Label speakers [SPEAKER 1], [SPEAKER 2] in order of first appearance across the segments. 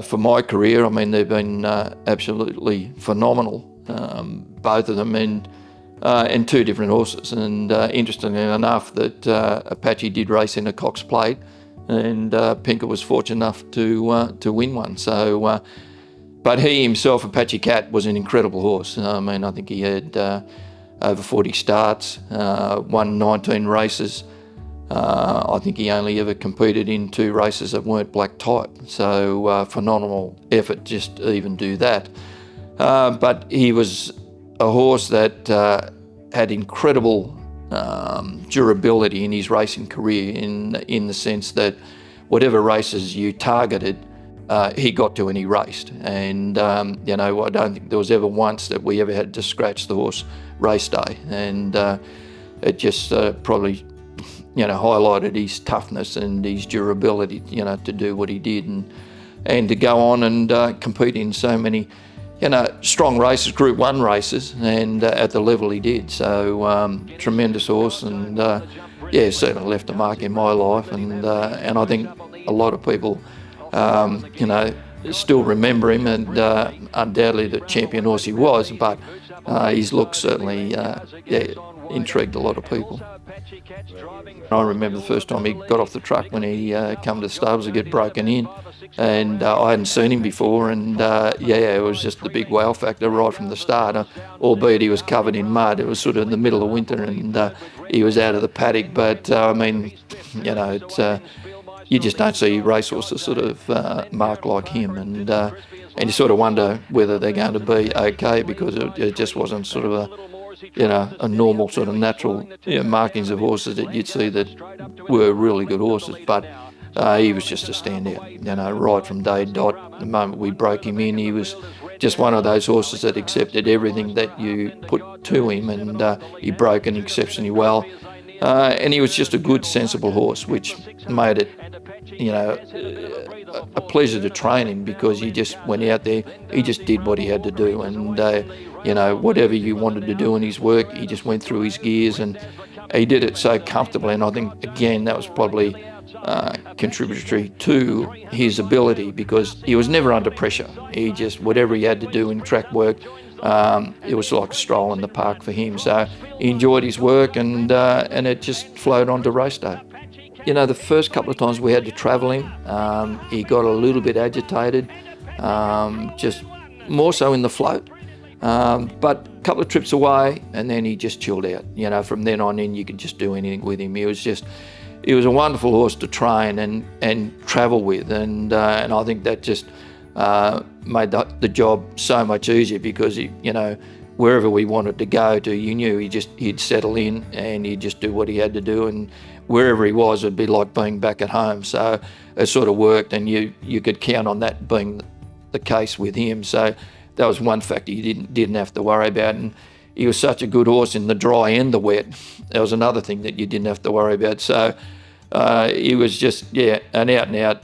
[SPEAKER 1] for my career. I mean, they've been absolutely phenomenal, both of them, and two different horses. And interestingly enough, that APACHE did race in a Cox Plate, and Pinker was fortunate enough to win one. So, but he himself, APACHE Cat, was an incredible horse. I mean, I think he had over 40 starts, won 19 races. I think he only ever competed in 2 races that weren't black type. So phenomenal effort just to even do that. But he was a horse that had incredible durability in his racing career, in the sense that whatever races you targeted, he got to and he raced. And you know, I don't think there was ever once that we ever had to scratch the horse race day. And it just probably, you know, highlighted his toughness and his durability, you know, to do what he did, and to go on and compete in so many, you know, strong races, Group 1 races, and at the level he did. So tremendous horse, and yeah, certainly left a mark in my life, and I think a lot of people, you know, still remember him, and undoubtedly the champion horse he was, but his look certainly yeah, intrigued a lot of people. I remember the first time he got off the truck when he come to the stables to get broken in, and I hadn't seen him before, and yeah, it was just the big wow factor right from the start, albeit he was covered in mud. It was sort of in the middle of winter, and he was out of the paddock, but I mean, you know, it's, you just don't see racehorses sort of mark like him, and you sort of wonder whether they're going to be okay, because it just wasn't sort of a normal sort of natural, you know, markings of horses that you'd see that were really good horses. But he was just a standout, you know, right from day dot. The moment we broke him in, he was just one of those horses that accepted everything that you put to him, and he broke it exceptionally well. And he was just a good, sensible horse, which made it, you know, a pleasure to train him, because he just went out there, he just did what he had to do, and you know, whatever you wanted to do in his work, he just went through his gears, and he did it so comfortably. And I think, again, that was probably contributory to his ability, because he was never under pressure. He just, whatever he had to do in track work, it was like a stroll in the park for him. So he enjoyed his work, and it just flowed on to race day. You know, the first couple of times we had to travel him, he got a little bit agitated, just more so in the float. But a couple of trips away, and then he just chilled out. You know, from then on in, you could just do anything with him. He was a wonderful horse to train and travel with, and I think that just made the job so much easier, because he, you know, wherever we wanted to go to, you knew he'd settle in, and he'd just do what he had to do, and wherever he was, it'd be like being back at home. So it sort of worked, and you could count on that being the case with him. So that was one factor you didn't have to worry about. And he was such a good horse in the dry and the wet. That was another thing that you didn't have to worry about. So he was just, yeah, an out and out,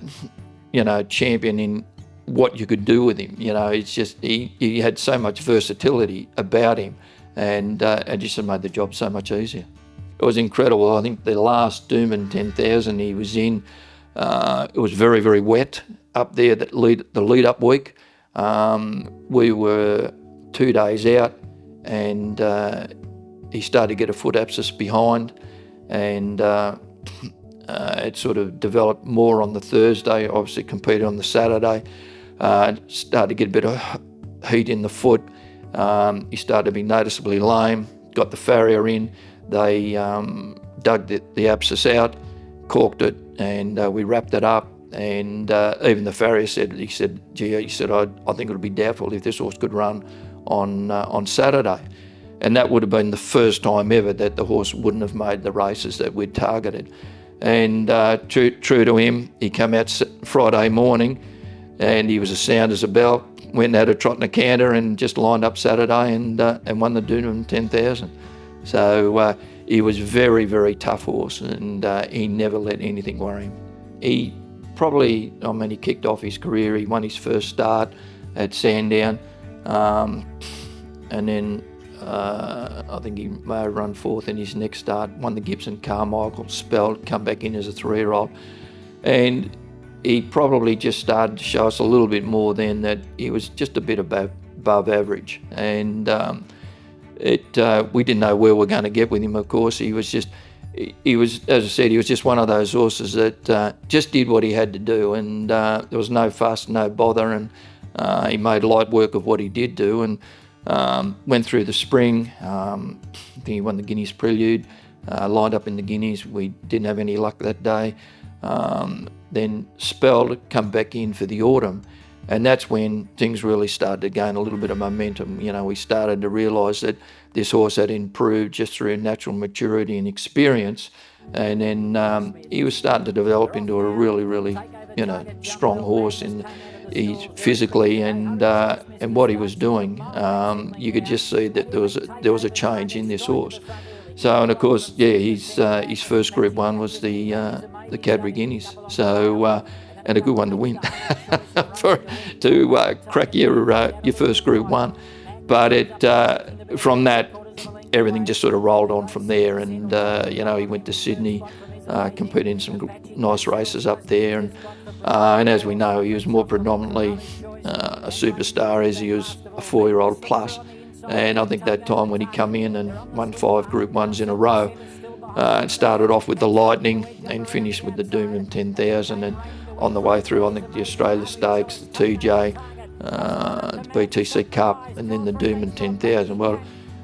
[SPEAKER 1] you know, champion in what you could do with him. You know, it's just, he had so much versatility about him, and it just made the job so much easier. It was incredible. I think the last Doomben 10,000 he was in, it was very, very wet up there, the lead up week. We were 2 days out, and he started to get a foot abscess behind, and it sort of developed more on the Thursday. Obviously competed on the Saturday, started to get a bit of heat in the foot. He started to be noticeably lame, got the farrier in. They dug the abscess out, corked it, and we wrapped it up. And even the farrier said, gee, I think it'll be doubtful if this horse could run on Saturday. And that would have been the first time ever that the horse wouldn't have made the races that we'd targeted. And true to him, he came out Friday morning, and he was as sound as a bell. Went and had a trot and a canter, and just lined up Saturday and won the Doomben 10,000. So he was very, very tough horse, and he never let anything worry him. He probably, I mean, he kicked off his career. He won his first start at Sandown, and then I think he may have run fourth in his next start, won the Gibson Carmichael, spelled, come back in as a 3-year-old. And he probably just started to show us a little bit more then that he was just a bit above average. And we didn't know where we were going to get with him, of course. He was, as I said, he was just one of those horses that just did what he had to do, and there was no fuss, no bother, and he made light work of what he did do, and went through the spring. I think he won the Guineas Prelude, lined up in the Guineas. We didn't have any luck that day. Then spelled, come back in for the autumn, and that's when things really started to gain a little bit of momentum. You know, we started to realise that this horse had improved just through natural maturity and experience, and then he was starting to develop into a really, really, strong horse in physically and what he was doing. You could just see that there was a change in this horse. So, and of course, his first Group 1 was the Cadbury Guineas. So, and a good one to win to crack your first Group 1. But from that, everything just sort of rolled on from there. And he went to Sydney, competed in some nice races up there. And as we know, he was more predominantly a superstar as he was a 4-year-old plus. And I think that time when he come in and won 5 Group 1s in a row, and started off with the Lightning and finished with the Doomben 10,000, and on the way through, I think the Australia Stakes, the TJ, the BTC Cup, and then the Doomben 10,000. Well,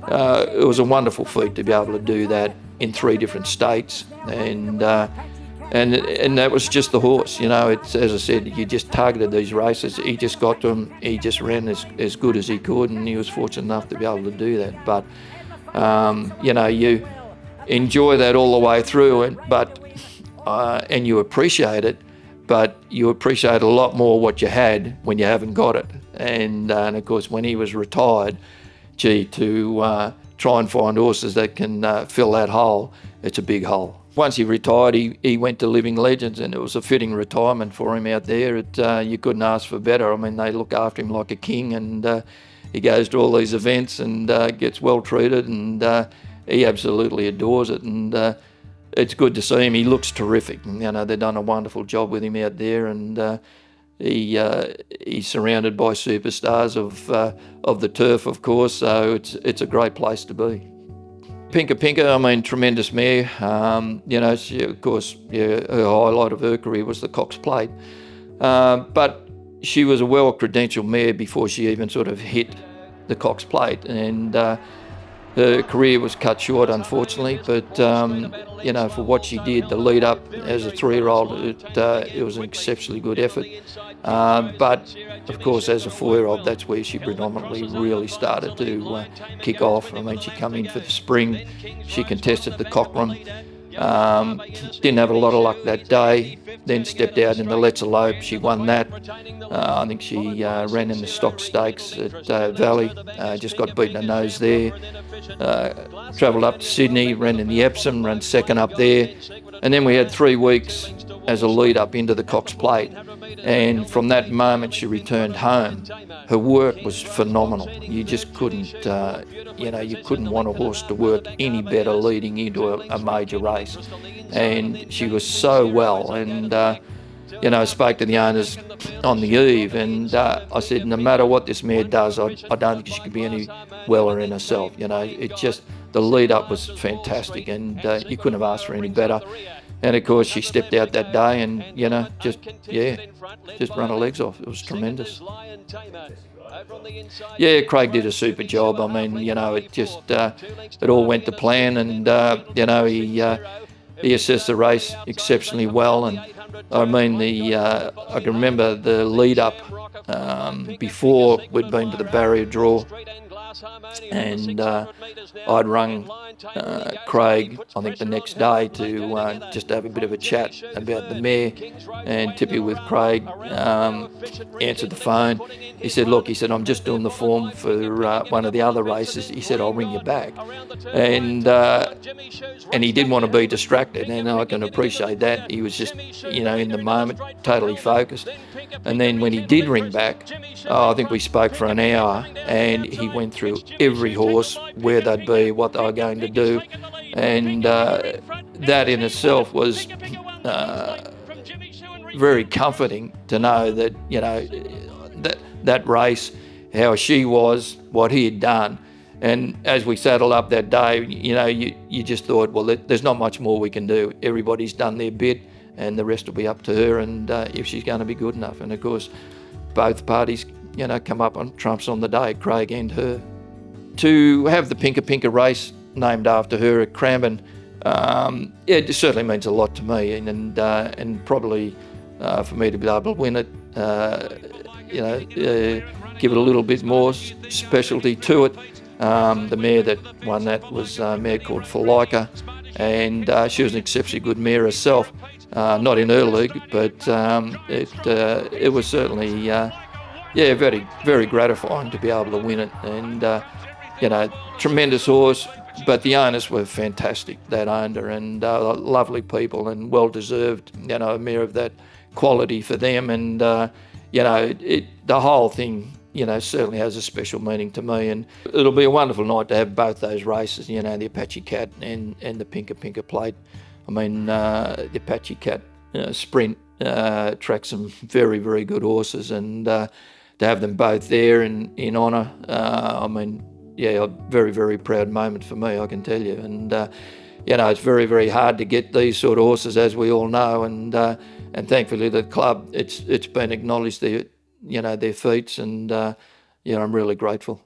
[SPEAKER 1] it was a wonderful feat to be able to do that in 3 different states, and that was just the horse. It's, as I said, you just targeted these races. He just got to them. He just ran as good as he could, and he was fortunate enough to be able to do that. But you enjoy that all the way through, and you appreciate it. But you appreciate a lot more what you had when you haven't got it. And of course, when he was retired, to try and find horses that can fill that hole, it's a big hole. Once he retired, he went to Living Legends, and it was a fitting retirement for him out there. You couldn't ask for better. I mean, they look after him like a king, and he goes to all these events and gets well treated, and he absolutely adores it. And it's good to see him. He looks terrific. They've done a wonderful job with him out there, and he's surrounded by superstars of the turf, of course. So it's a great place to be. Pinka, I mean, tremendous mare. She, of course, her highlight of her career was the Cox Plate. But she was a well-credentialed mare before she even sort of hit the Cox Plate. And her career was cut short, unfortunately. But, for what she did, the lead up as a 3-year-old, it was an exceptionally good effort. But, of course, as a 4-year-old, that's where she predominantly really started to kick off. I mean, she come in for the spring. She contested the Cochrane. Didn't have a lot of luck that day. Then stepped out in the Let's Elope. She won that. I think she ran in the Stock Stakes at Valley. Just got beaten a nose there. Travelled up to Sydney, ran in the Epsom, ran second up there. And then we had 3 weeks as a lead up into the Cox Plate. And from that moment she returned home, her work was phenomenal. You just couldn't, you couldn't want a horse to work any better leading into a major race. And she was so well. And, I spoke to the owners on the eve, and I said, no matter what this mare does, I don't think she could be any weller in herself. It just, the lead up was fantastic, and you couldn't have asked for any better. And of course, she stepped out that day and, just run her legs off. It was tremendous. Yeah, Craig did a super job. I mean, it just, it all went to plan, and, he assessed the race exceptionally well. And I mean, I can remember the lead up before we'd been to the barrier draw, and I'd rung Craig, I think the next day, to just have a bit of a chat about the mare. And Tippy with Craig answered the phone. He said, look, I'm just doing the form for one of the other races. He said, I'll ring you back. And he didn't want to be distracted, and I can appreciate that. He was just, in the moment, totally focused. And then when he did ring back, I think we spoke for an hour, and he went through every horse, where they'd be, what they were going to do. And that in itself was, very comforting to know that, you know, that race, how she was, what he had done. And as we saddled up that day, you know, you just thought, well, there's not much more we can do. Everybody's done their bit, and the rest will be up to her, and if she's going to be good enough. And of course, both parties, you know, come up on trumps on the day, Craig and her. To have the Pinka Pinka race named after her at Cranbourne, it certainly means a lot to me, and probably for me to be able to win it, you know, give it a little bit more specialty to it. The mare that won that was a mare called Falika, and she was an exceptionally good mare herself. Not in her league, but it was certainly, very, very gratifying to be able to win it. And, you know, tremendous horse, but the owners were fantastic that owned her, and lovely people, and well-deserved, you know, a mare of that quality for them. And, you know, the whole thing, you know, certainly has a special meaning to me, and it'll be a wonderful night to have both those races, you know, the Apache Cat and the Pinka Pinka Plate. I mean, the Apache Cat sprint tracks some very, very good horses, and to have them both there in honour, I mean, yeah, a very, very proud moment for me, I can tell you. And, you know, it's very, very hard to get these sort of horses, as we all know, and thankfully the club, it's been acknowledged their, you know, their feats, and, you know, I'm really grateful.